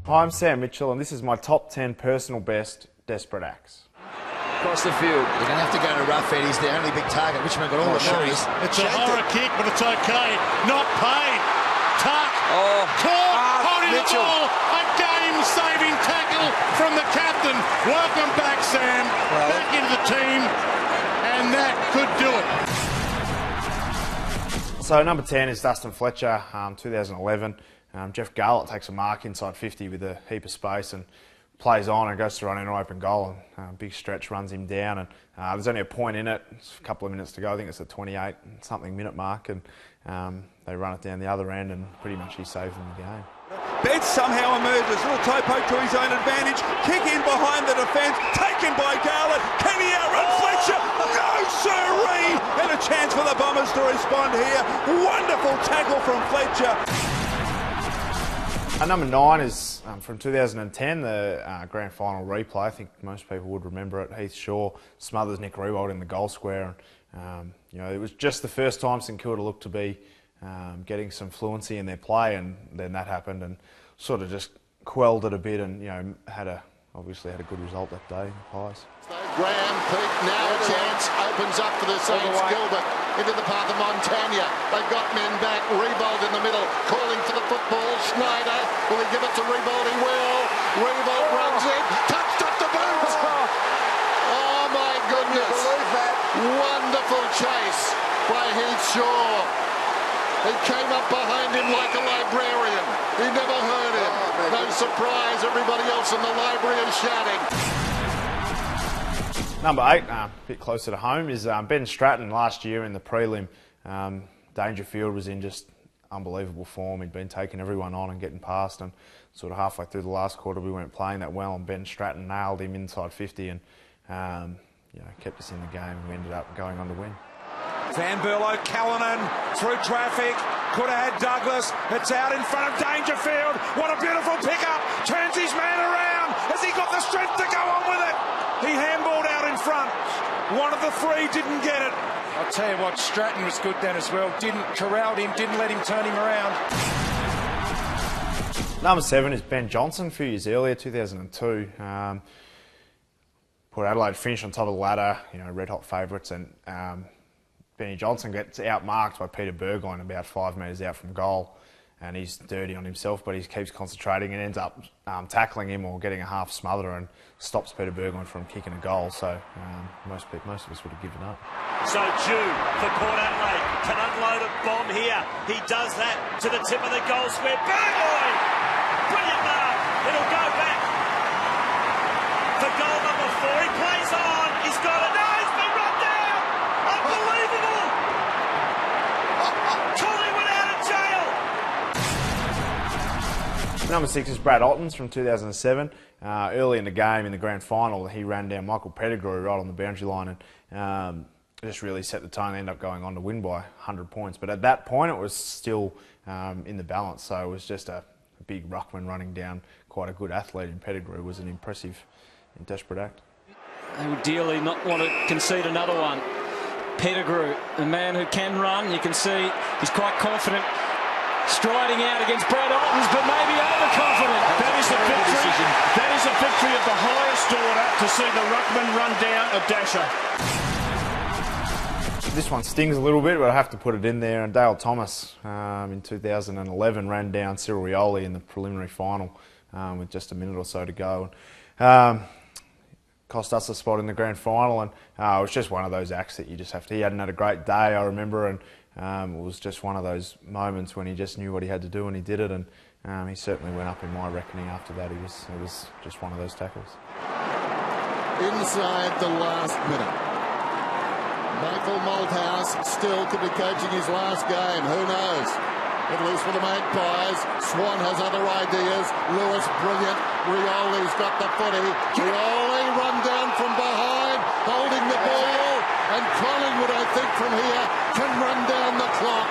Hi, I'm Sam Mitchell, and this is my top 10 personal best desperate acts. Across the field. They're going to have to go to rough Ed. He's their only big target. Richmond got all the shots. It's a horror kick, but it's okay. Not paid. Tuck. Caught. Holding the ball. A game-saving tackle from the captain. Welcome back, Sam. Back into the team. And that could do it. So number 10 is Dustin Fletcher, 2011. Jeff Garlett takes a mark inside 50 with a heap of space and plays on and goes to run in an open goal, and big stretch runs him down, and there's only a point in it. It's a couple of minutes to go. I think it's a 28-something minute mark, and they run it down the other end, and pretty much he saves them the game. Betts somehow emerges, little toe poke to his own advantage, kick in behind the defence, taken by Garlett. Can he outrun Fletcher? No siree! And a chance for the Bombers to respond here. Wonderful tackle from Fletcher. Number 9 is from 2010, the grand final replay. I think most people would remember it. Heath Shaw smothers Nick Riewoldt in the goal square. And, it was just the first time St Kilda looked to be getting some fluency in their play, and then that happened and sort of just quelled it a bit, and obviously had a good result that day. Pies. Graham, Pete, now a chance, opens up for the Saints. Gilbert into the path of Montagna. They've got men back. Riewoldt in the middle, calling for the football. Schneider, will he give it to Riewoldt? He will. Riewoldt runs in, touched up the boot. Oh my goodness! Wonderful chase by Heath Shaw. He came up behind him like a librarian. He never heard him. No surprise, everybody else in the library is shouting. Number 8, a bit closer to home, is Ben Stratton last year in the prelim. Dangerfield was in just unbelievable form. He'd been taking everyone on and getting past, and sort of halfway through the last quarter we weren't playing that well, and Ben Stratton nailed him inside 50 and kept us in the game, and we ended up going on to win. Van Berlo, Callanan through traffic, could have had Douglas. It's out in front of Dangerfield. What a beautiful pickup. Turns his man around. Has he got the strength to go on with it? He handballed out in front. One of the three didn't get it. I'll tell you what, Stratton was good then as well. Corralled him, didn't let him turn him around. Number 7 is Ben Johnson, a few years earlier, 2002. Port Adelaide finished on top of the ladder, red hot favourites, and Benny Johnson gets outmarked by Peter Burgoyne about 5 metres out from goal, and he's dirty on himself, but he keeps concentrating and ends up tackling him or getting a half smother and stops Peter Burgoyne from kicking a goal. So most of us would have given up. So Jew for Port Adelaide can unload a bomb here. He does that to the tip of the goal square. Burgoyne! Brilliant mark. It'll go back for goal number 4. He plays on. He's got it. No, he's been run down. Unbelievable. Collingwood out of jail. Number 6 is Brad Alton's from 2007. Early in the game, in the grand final, he ran down Michael Pettigrew right on the boundary line and just really set the tone. They ended up going on to win by 100 points. But at that point, it was still in the balance. So it was just a big ruckman running down quite a good athlete in Pettigrew. It was an impressive and desperate act. They would dearly not want to concede another one. Pettigrew, a man who can run. You can see he's quite confident. Striding out against Brad Alton's, but maybe overconfident. That is a victory. That is a victory of the highest order to see the ruckman run down a dasher. This one stings a little bit, but I have to put it in there. And Dale Thomas in 2011 ran down Cyril Rioli in the preliminary final with just a minute or so to go. Cost us a spot in the grand final, and it was just one of those acts that you just have to. He hadn't had a great day, I remember, and it was just one of those moments when he just knew what he had to do, and he did it. And he certainly went up in my reckoning after that. It was just one of those tackles. Inside the last minute. Michael Malthouse still could be coaching his last game. Who knows? At least for the Magpies. Swan has other ideas. Lewis, brilliant. Rioli's got the footy. Rioli run down from behind, holding the ball. And Collingwood, I think, from here, can run down the clock.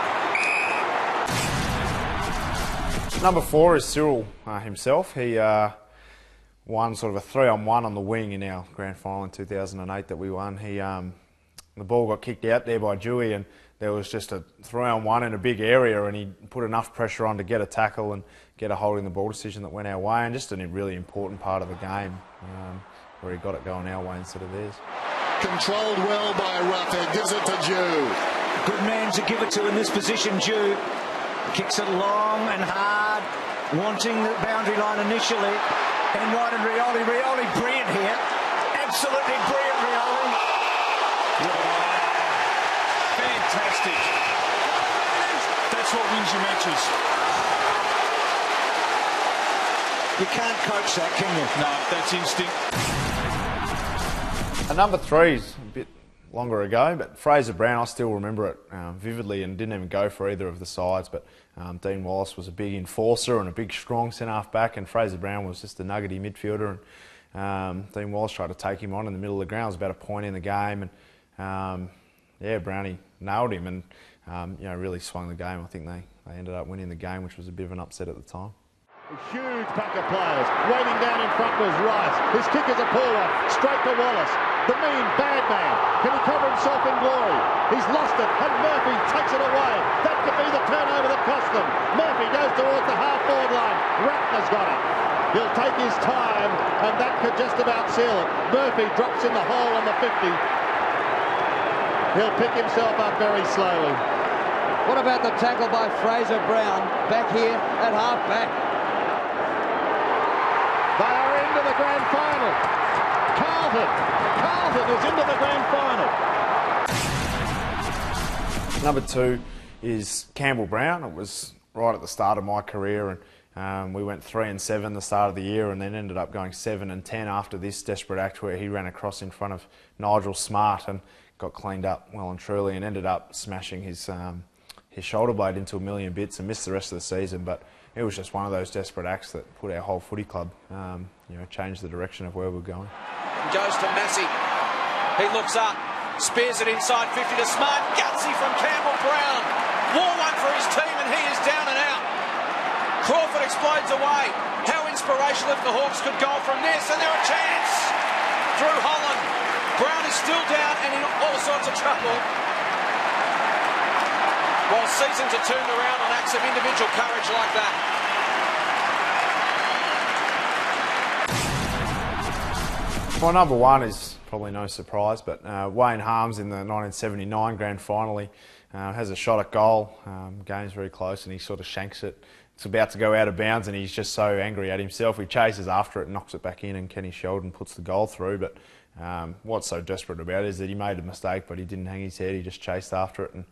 Number 4 is Sewell himself. He won sort of a 3-on-1 on the wing in our grand final in 2008 that we won. The ball got kicked out there by Dewey, and there was just a 3-on-1 in a big area, and he put enough pressure on to get a tackle and get a holding the ball decision that went our way, and just a really important part of the game where he got it going our way instead of theirs. Controlled well by Ruffhead, gives it to Jew. Good man to give it to in this position, Jew. Kicks it long and hard, wanting the boundary line initially. And right, and Rioli brilliant here. Absolutely brilliant, Rioli. Fantastic. That's what wins your matches. You can't coach that, can you? No, that's instinct. And number 3's a bit longer ago, but Fraser Brown, I still remember it vividly, and didn't even go for either of the sides, but Dean Wallace was a big enforcer and a big strong centre-half back, and Fraser Brown was just a nuggety midfielder, and Dean Wallace tried to take him on in the middle of the ground. It was about a point in the game, and yeah, Brownie nailed him and really swung the game. I think they ended up winning the game, which was a bit of an upset at the time. A huge pack of players. Waiting down in front was Rice. His kick is a pull-up. Straight to Wallace. The mean bad man. Can he cover himself in glory? He's lost it, and Murphy takes it away. That could be the turnover that cost them. Murphy goes towards the half-forward line. Ratner's got it. He'll take his time, and that could just about seal it. Murphy drops in the hole on the 50. He'll pick himself up very slowly. What about the tackle by Fraser Brown back here at half-back? They are into the grand final. Carlton is into the grand final. Number 2 is Campbell Brown. It was right at the start of my career, and we went 3-7 the start of the year, and then ended up going 7-10 after this desperate act where he ran across in front of Nigel Smart and got cleaned up well and truly, and ended up smashing his shoulder blade into a million bits and missed the rest of the season. But it was just one of those desperate acts that put our whole footy club, changed the direction of where we're going. Goes to Massey. He looks up, spears it inside 50 to Smart. Gutsy from Campbell Brown. War one for his team, and he is down and out. Crawford explodes away. How inspirational if the Hawks could go from this, and they're a chance. Through Holland. Brown is still down and in all sorts of trouble. While seasons are turned around on acts of individual courage like that. My number 1 is probably no surprise, but Wayne Holmes in the 1979 grand final has a shot at goal. Game's very close, and he sort of shanks it. It's about to go out of bounds, and he's just so angry at himself. He chases after it and knocks it back in, and Kenny Sheldon puts the goal through. But what's so desperate about it is that he made a mistake, but he didn't hang his head. He just chased after it, and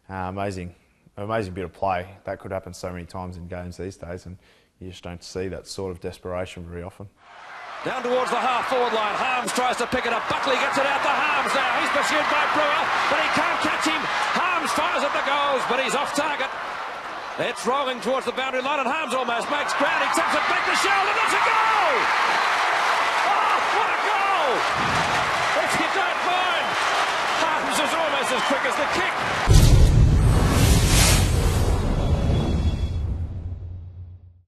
amazing bit of play. That could happen so many times in games these days, and you just don't see that sort of desperation very often. Down towards the half-forward line. Holmes tries to pick it up. Buckley gets it out to Holmes now. He's pursued by Brewer, but he can't catch him. Holmes fires at the goals, but he's off target. It's rolling towards the boundary line, and Holmes almost makes ground. He tips it back to Sheldon. It's a goal! Oh, what a goal! If you don't mind, Holmes is almost as quick as the kick.